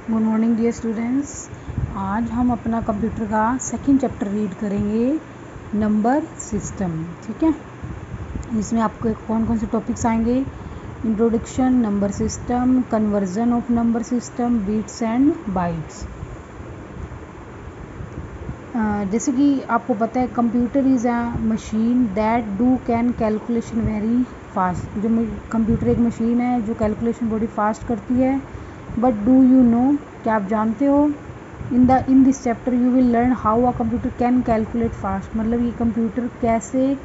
Good morning dear students. आज हम अपना कंप्यूटर का सेकंड चैप्टर रीड करेंगे, नंबर सिस्टम। ठीक है, इसमें आपको कौन कौन से टॉपिक्स आएंगे? Introduction, number system, conversion of number system, bits and bytes. जैसे कि आपको पता है, computer is a machine that do can calculation very fast. जो कंप्यूटर एक मशीन है जो कैलकुलेशन बड़ी फास्ट करती है। बट डू यू नो, क्या आप जानते हो? In this chapter you will learn how a computer can calculate fast. मतलब ये कंप्यूटर कैसे,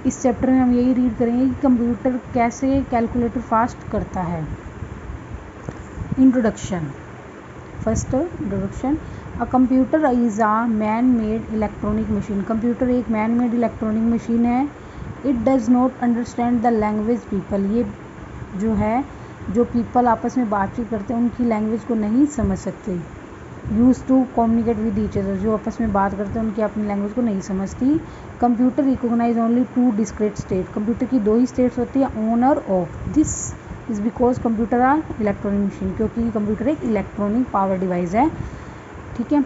इस चैप्टर में हम यही रीड करेंगे कि कंप्यूटर कैसे कैलकुलेटर फास्ट करता है। Introduction. First introduction, a computer is a man made electronic machine. Computer एक मैन मेड इलेक्ट्रॉनिक मशीन है। It does not understand the language people. ये जो है, जो पीपल आपस में बातचीत करते हैं उनकी लैंग्वेज को नहीं समझ सकते। Use to communicate with each other, जो आपस में बात करते हैं उनकी अपनी लैंग्वेज को नहीं समझती। Computer recognise only two discrete state. Computer की दो ही स्टेट्स होती है, ऑन और off. This is because computer are electronic machine, क्योंकि कंप्यूटर एक इलेक्ट्रॉनिक पावर डिवाइस है। ठीक है,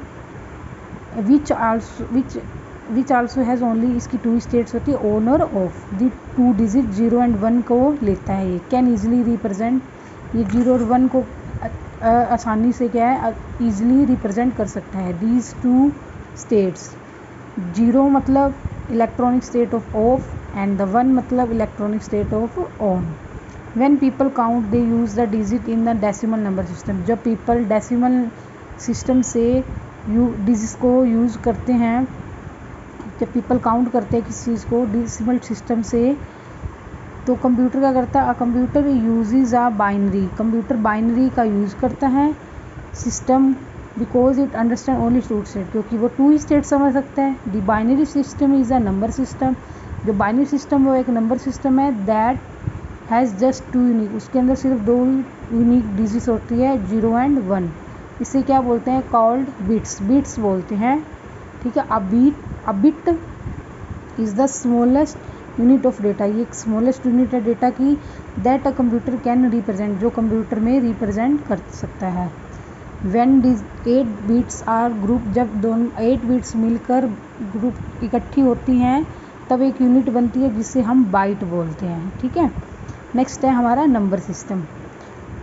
विच आल्सो हैज़ ओनली, इसकी टू स्टेट्स होती है, ऑन और off. The two digit 0 and 1 को लेता है। ये कैन ईजिली रिप्रेजेंट, ये 0 और 1 को आसानी से क्या है, ईजिली रिप्रेजेंट कर सकता है। दीज टू स्टेट्स, 0 मतलब electronic state of of and the 1 मतलब electronic state of on. When people count they use the digit in the decimal number system। जब people decimal सिस्टम से डिजिट को use करते हैं, जब पीपल काउंट करते हैं किसी चीज़ को डेसिमल सिस्टम से, तो कंप्यूटर क्या करता है? Computer uses a binary. Computer binary का यूज़ करता है system, because it understand only two state, क्योंकि वो टू स्टेट समझ सकता है। The binary system is a number system. जो बाइनरी सिस्टम वो एक नंबर सिस्टम है। That has just two unique, उसके अंदर सिर्फ दो यूनिक डिजिट्स होती है, 0 एंड 1। इसे क्या बोलते हैं? Called bits. बिट्स बोलते हैं। ठीक है, a bit is the smallest unit of data. ये एक स्मॉलेस्ट यूनिट है डेटा की, that a computer can represent, जो कंप्यूटर में रिप्रेजेंट कर सकता है। When this 8 bits are group, जब दोनों 8 बिट्स मिलकर ग्रुप इकट्ठी होती हैं तब एक यूनिट बनती है जिसे हम बाइट बोलते हैं। ठीक है, नेक्स्ट है हमारा number system.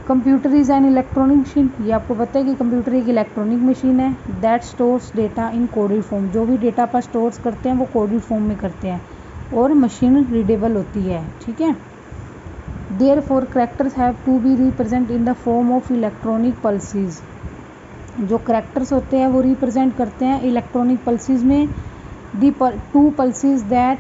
Computer is an electronic machine. ये आपको पता है कि कंप्यूटर एक इलेक्ट्रॉनिक मशीन है। That stores data in coded form. जो भी डेटा पर स्टोर्स करते हैं वो कोडेड फॉर्म में करते हैं और मशीन रीडेबल होती है। ठीक है, there four characters have to be represent in the form of electronic pulses. जो करैक्टर्स होते हैं वो रिप्रेजेंट करते हैं इलेक्ट्रॉनिक पल्सेस में। The two pulses that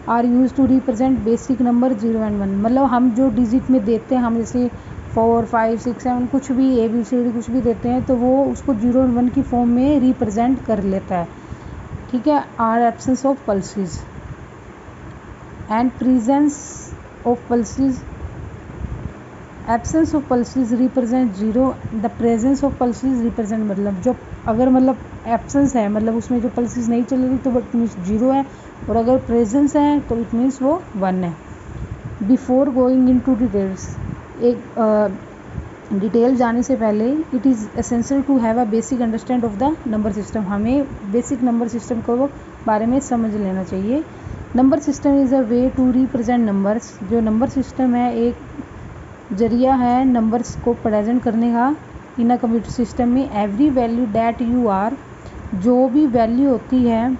are use to represent basic number 0 and 1। मतलब हम जो डिजिट में देते हैं, हम जैसे 4, 5, 6, 7 कुछ भी ABCD कुछ भी देते हैं तो वो उसको 0 और 1 की फॉर्म में रिप्रेजेंट कर लेता है। ठीक है, or absence of pulses and presence of pulses. Absence of pulses represent 0, the presence of pulses represent, मतलब जो अगर मतलब एब्सेंस है मतलब उसमें जो पल्सेस नहीं चल रही तो वो इट मीन्स 0 है, और अगर प्रेजेंस है तो इट मीन्स वो 1 है। Before going into details, एक डिटेल जाने से पहले, it is essential to have a basic understand of the number system. हमें बेसिक नंबर सिस्टम को बारे में समझ लेना चाहिए। Number system is a way to represent numbers. जो नंबर सिस्टम है एक जरिया है नंबर्स को प्रेजेंट करने का। इन अ कंप्यूटर सिस्टम में every value that you are, जो भी वैल्यू होती है,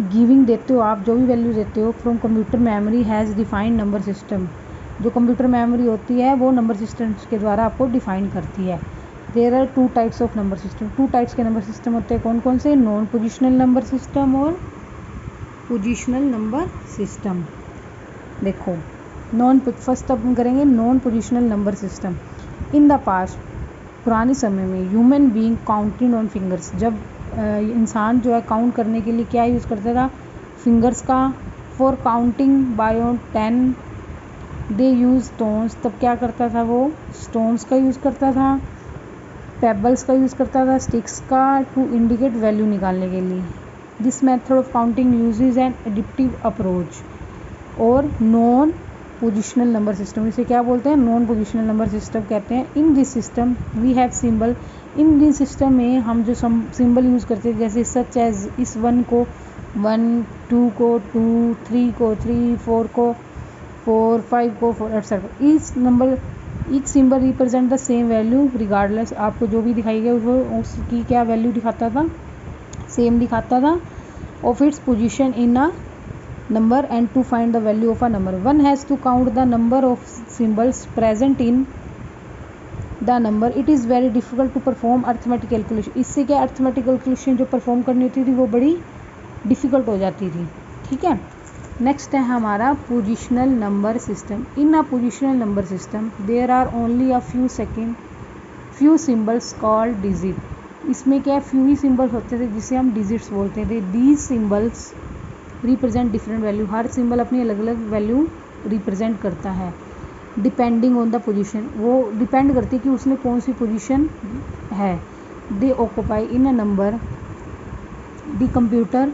गिविंग देते हो आप, जो भी वैल्यू देते हो from computer memory has defined number system. जो कंप्यूटर मेमोरी होती है वो नंबर सिस्टम के द्वारा आपको डिफाइन करती है। There are 2 types of number system. 2 types के नंबर सिस्टम होते हैं। कौन कौन से? नॉन पोजिशनल नंबर सिस्टम और पोजिशनल नंबर सिस्टम। देखो, फर्स्ट अब हम करेंगे non positional number system. In the past, पुराने समय में, human being counting on fingers. जब इंसान जो है काउंट करने के लिए क्या यूज़ करता था? फिंगर्स का। For counting by on 10 they use stones. तब क्या करता था वो? स्टोन्स का यूज़ करता था, पेबल्स का यूज़ करता था, स्टिक्स का, टू इंडिकेट वैल्यू निकालने के लिए। This method of counting uses an adaptive approach और नॉन पोजिशनल नंबर सिस्टम, इसे क्या बोलते हैं, नॉन पोजिशनल नंबर सिस्टम कहते हैं। In this system we have symbol, in this system में हम जो सिंबल यूज़ करते हैं जैसे सच एज इस 1 को 1, 2 को 2, 3 को 3, 4 को 4, 5 को 4 etcetera. Each symbol represent the same value regardless, आपको जो भी दिखाई गया वो उसकी क्या वैल्यू दिखाता था, सेम दिखाता था, of its position in a number and to find the value of a number one has to count the number of symbols present in the number, it is very difficult to perform arithmetic calculation, इससे क्या arithmetic calculation जो perform करनी होती थी वो बड़ी difficult हो जाती थी। ठीक है, नेक्स्ट है हमारा positional number system. In a positional number system there are only a few symbols called digit, इसमें क्या फ्यू ही सिम्बल्स होते थे जिसे हम डिजिट्स बोलते थे। These symbols represent different value, her symbol अपनी अलग अलग वैल्यू रिप्रेजेंट करता है। डिपेंडिंग ऑन द पोजीशन, वो डिपेंड करती है कि उसमें कौन सी पोजीशन है। दे occupy in a number, the computer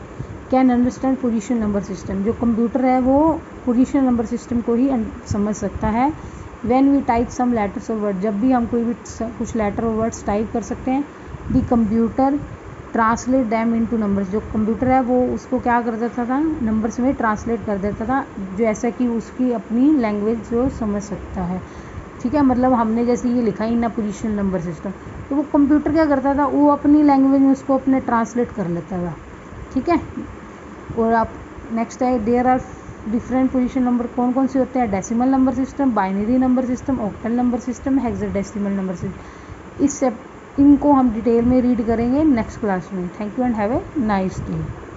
can understand position number system, जो कंप्यूटर है वो पोजीशन नंबर सिस्टम को ही समझ सकता है। When we type some letters और वर्ड, जब भी हम कोई भी कुछ लेटर और वर्ड्स टाइप कर सकते हैं, the computer translate dam into numbers, जो कंप्यूटर है वो उसको क्या कर देता था, नंबर्स में ट्रांसलेट कर देता था, जो ऐसा कि उसकी अपनी लैंग्वेज जो समझ सकता है। ठीक है, मतलब हमने जैसे ये लिखा इन अ पोजिशनल नंबर सिस्टम, तो वो कंप्यूटर क्या करता था, वो अपनी लैंग्वेज में उसको अपने ट्रांसलेट कर लेता था। ठीक है, और आप नेक्स्ट है there are different position number, कौन कौन से होते हैं, decimal number system, binary number system, octal number system, hexadecimal number system. इनको हम डिटेल में रीड करेंगे नेक्स्ट क्लास में। Thank you and have a nice day.